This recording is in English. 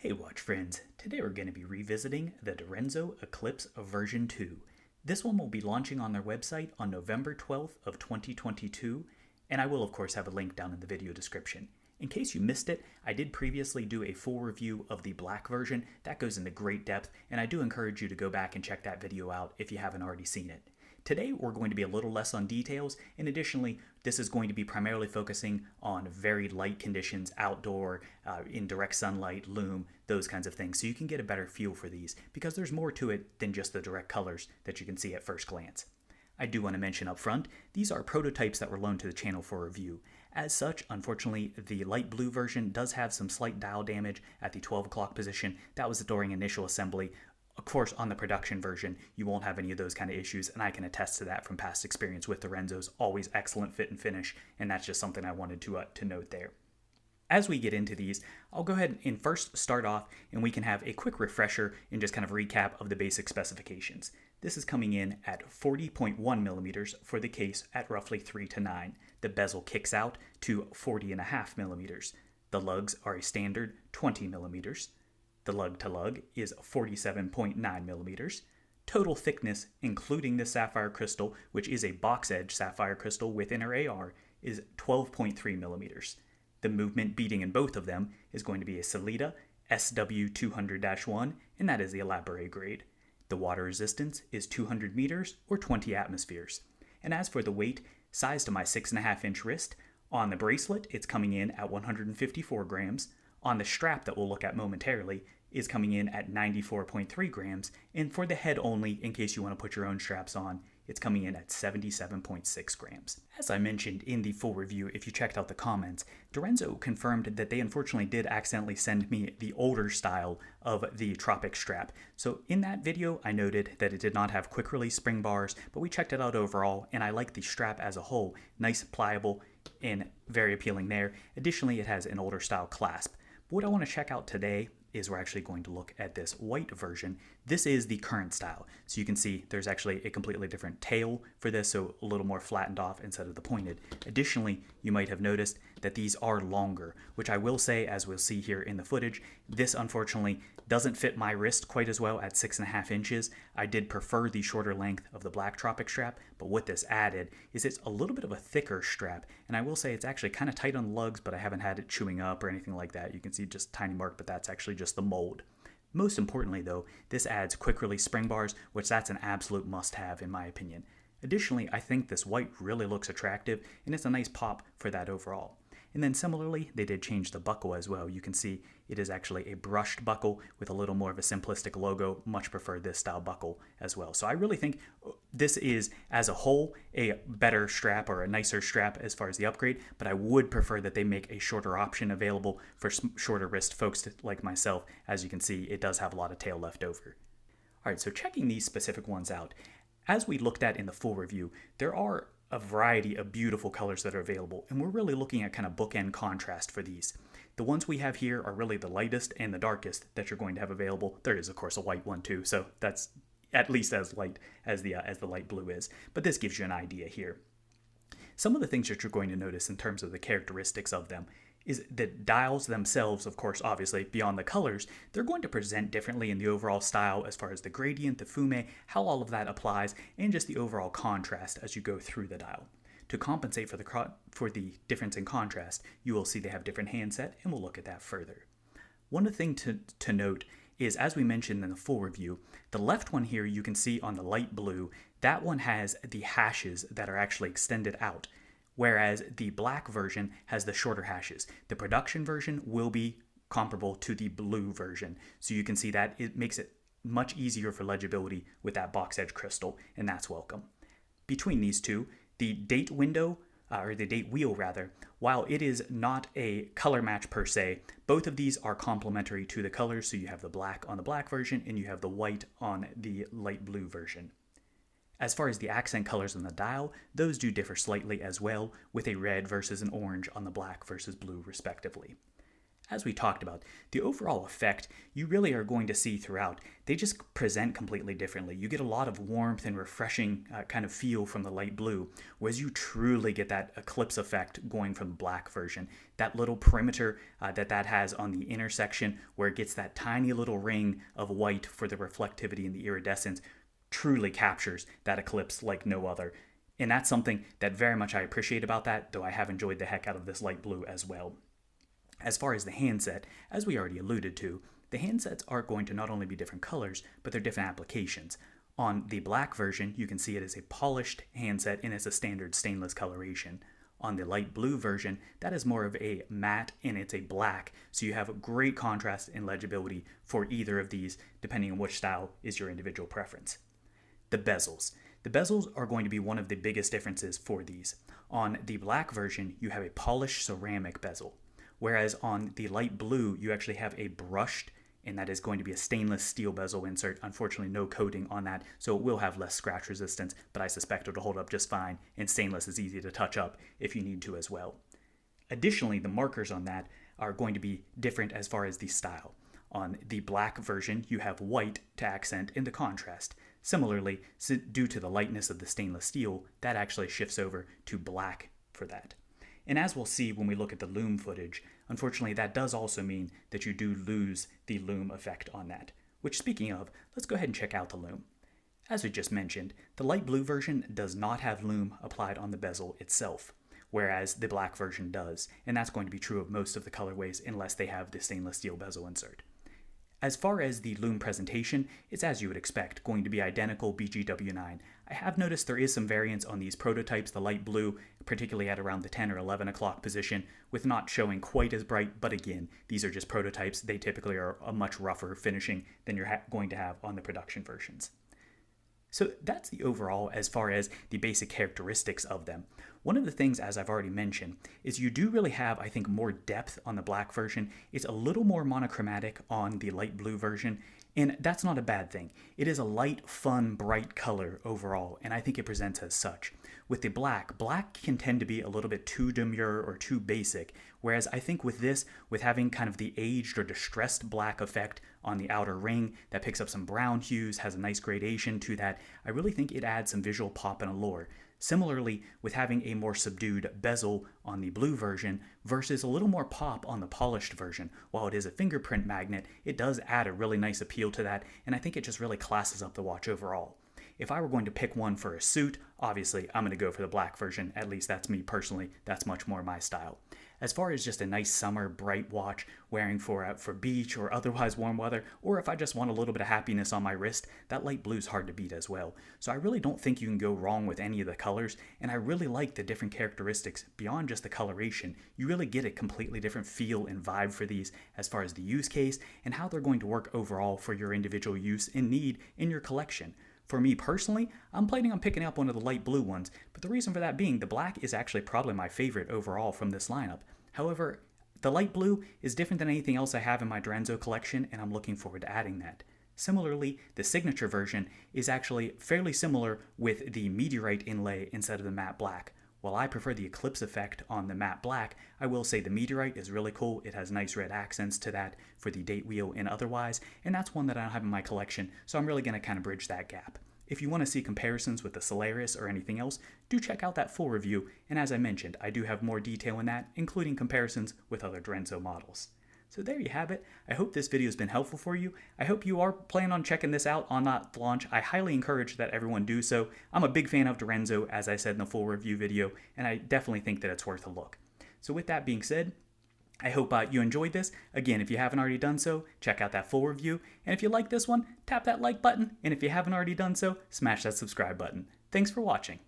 Hey watch friends, today we're going to be revisiting the Direnzo Eclipse version 2. This one will be launching on their website on November 12th of 2022, and I will of course have a link down in the video description. In case you missed it, I did previously do a full review of the black version. That goes into great depth, and I do encourage you to go back and check that video out if you haven't already seen it. Today we're going to be a little less on details, and additionally this is going to be primarily focusing on very light conditions, outdoor, in direct sunlight, loom, those kinds of things, so you can get a better feel for these, because there's more to it than just the direct colors that you can see at first glance. I do want to mention up front, these are prototypes that were loaned to the channel for review. As such, unfortunately, the light blue version does have some slight dial damage at the 12 o'clock position. That was during initial assembly. Of course, on the production version, you won't have any of those kind of issues, and I can attest to that from past experience with Direnzo's. Always excellent fit and finish, and that's just something I wanted to note there. As we get into these, I'll go ahead and first start off, and we can have a quick refresher and just kind of recap of the basic specifications. This is coming in at 40.1 millimeters for the case at roughly 3 to 9. The bezel kicks out to 40.5 millimeters. The lugs are a standard 20 millimeters. The lug to lug is 47.9 millimeters. Total thickness, including the sapphire crystal, which is a box edge sapphire crystal with inner AR, is 12.3 millimeters. The movement beating in both of them is going to be a Sellita SW200-1, and that is the elaborate grade. The water resistance is 200 meters or 20 atmospheres. And as for the weight, size to my 6.5 inch wrist, on the bracelet it's coming in at 154 grams. On the strap that we'll look at momentarily is coming in at 94.3 grams, and for the head only, in case you want to put your own straps on, it's coming in at 77.6 grams. As I mentioned in the full review, if you checked out the comments, Direnzo confirmed that they unfortunately did accidentally send me the older style of the Tropic strap. So in that video, I noted that it did not have quick release spring bars, but we checked it out overall, and I like the strap as a whole. Nice, pliable, and very appealing there. Additionally, it has an older style clasp. But what I want to check out today is we're actually going to look at this white version. This is the current style. So you can see there's actually a completely different tail for this, so a little more flattened off instead of the pointed. Additionally, you might have noticed that these are longer, which I will say, as we'll see here in the footage, this unfortunately doesn't fit my wrist quite as well at 6.5 inches. I did prefer the shorter length of the black Tropic strap, but what this added is it's a little bit of a thicker strap, and I will say it's actually kind of tight on the lugs, but I haven't had it chewing up or anything like that. You can see just a tiny mark, but that's actually just the mold. Most importantly though, this adds quick release spring bars, which that's an absolute must-have in my opinion. Additionally, I think this white really looks attractive, and it's a nice pop for that overall. And then similarly, they did change the buckle as well. You can see it is actually a brushed buckle with a little more of a simplistic logo. Much prefer this style buckle as well. So I really think this is, as a whole, a better strap or a nicer strap as far as the upgrade, but I would prefer that they make a shorter option available for shorter wrist folks like myself. As you can see, it does have a lot of tail left over. All right, so checking these specific ones out, as we looked at in the full review, there are a variety of beautiful colors that are available, and we're really looking at kind of bookend contrast for these. The ones we have here are really the lightest and the darkest that you're going to have available. There is of course a white one too, so that's at least as light as the light blue is, but this gives you an idea here. Some of the things that you're going to notice in terms of the characteristics of them is that dials themselves, of course, obviously, beyond the colors, they're going to present differently in the overall style as far as the gradient, the fume, how all of that applies, and just the overall contrast as you go through the dial. To compensate for the difference in contrast, you will see they have different handset, and we'll look at that further. One thing to note is, as we mentioned in the full review, the left one here you can see on the light blue, that one has the hashes that are actually extended out, whereas the black version has the shorter hashes. The production version will be comparable to the blue version, so you can see that it makes it much easier for legibility with that box edge crystal, and that's welcome. Between these two, the date window, or the date wheel rather, while it is not a color match per se, both of these are complementary to the colors, so you have the black on the black version and you have the white on the light blue version. As far as the accent colors on the dial, those do differ slightly as well, with a red versus an orange on the black versus blue respectively. As we talked about, the overall effect you really are going to see throughout. They just present completely differently. You get a lot of warmth and refreshing kind of feel from the light blue, whereas you truly get that eclipse effect going from the black version. That little perimeter that has on the intersection where it gets that tiny little ring of white for the reflectivity and the iridescence truly captures that eclipse like no other. And that's something that very much I appreciate about that, though I have enjoyed the heck out of this light blue as well. As far as the handset, as we already alluded to, the handsets are going to not only be different colors, but they're different applications. On the black version, you can see it as a polished handset and it's a standard stainless coloration. On the light blue version, that is more of a matte and it's a black, so you have a great contrast and legibility for either of these, depending on which style is your individual preference. The bezels. The bezels are going to be one of the biggest differences for these. On the black version, you have a polished ceramic bezel. Whereas on the light blue, you actually have a brushed, and that is going to be a stainless steel bezel insert. Unfortunately, no coating on that, so it will have less scratch resistance, but I suspect it'll hold up just fine, and stainless is easy to touch up if you need to as well. Additionally, the markers on that are going to be different as far as the style. On the black version, you have white to accent in the contrast. Similarly, due to the lightness of the stainless steel, that actually shifts over to black for that. And as we'll see when we look at the loom footage, unfortunately that does also mean that you do lose the loom effect on that. Which, speaking of, let's go ahead and check out the loom. As we just mentioned, the light blue version does not have loom applied on the bezel itself, whereas the black version does, and that's going to be true of most of the colorways unless they have the stainless steel bezel insert. As far as the loom presentation, it's as you would expect, going to be identical BGW9. I have noticed there is some variance on these prototypes, the light blue, particularly at around the 10 or 11 o'clock position, with not showing quite as bright, but again, these are just prototypes. They typically are a much rougher finishing than you're going to have on the production versions. So that's the overall as far as the basic characteristics of them. One of the things, as I've already mentioned, is you do really have, I think, more depth on the black version. It's a little more monochromatic on the light blue version, and that's not a bad thing. It is a light, fun, bright color overall, and I think it presents as such. With the black can tend to be a little bit too demure or too basic, whereas I think with this, with having kind of the aged or distressed black effect on the outer ring that picks up some brown hues, has a nice gradation to that, I really think it adds some visual pop and allure. Similarly, with having a more subdued bezel on the blue version versus a little more pop on the polished version, while it is a fingerprint magnet, it does add a really nice appeal to that, and I think it just really classes up the watch overall. If I were going to pick one for a suit, obviously I'm going to go for the black version, at least that's me personally, that's much more my style. As far as just a nice summer bright watch wearing for beach or otherwise warm weather, or if I just want a little bit of happiness on my wrist, that light blue is hard to beat as well. So I really don't think you can go wrong with any of the colors, and I really like the different characteristics beyond just the coloration. You really get a completely different feel and vibe for these as far as the use case and how they're going to work overall for your individual use and need in your collection. For me personally, I'm planning on picking up one of the light blue ones, but the reason for that being the black is actually probably my favorite overall from this lineup. However, the light blue is different than anything else I have in my Direnzo collection, and I'm looking forward to adding that. Similarly, the signature version is actually fairly similar with the meteorite inlay instead of the matte black. While I prefer the eclipse effect on the matte black, I will say the meteorite is really cool. It has nice red accents to that for the date wheel and otherwise, and that's one that I don't have in my collection, so I'm really going to kind of bridge that gap. If you want to see comparisons with the Solaris or anything else, do check out that full review, and as I mentioned, I do have more detail in that, including comparisons with other Direnzo models. So there you have it. I hope this video has been helpful for you. I hope you are planning on checking this out on that launch. I highly encourage that everyone do so. I'm a big fan of Direnzo, as I said in the full review video, and I definitely think that it's worth a look. So with that being said, I hope you enjoyed this. Again, if you haven't already done so, check out that full review. And if you like this one, tap that like button. And if you haven't already done so, smash that subscribe button. Thanks for watching.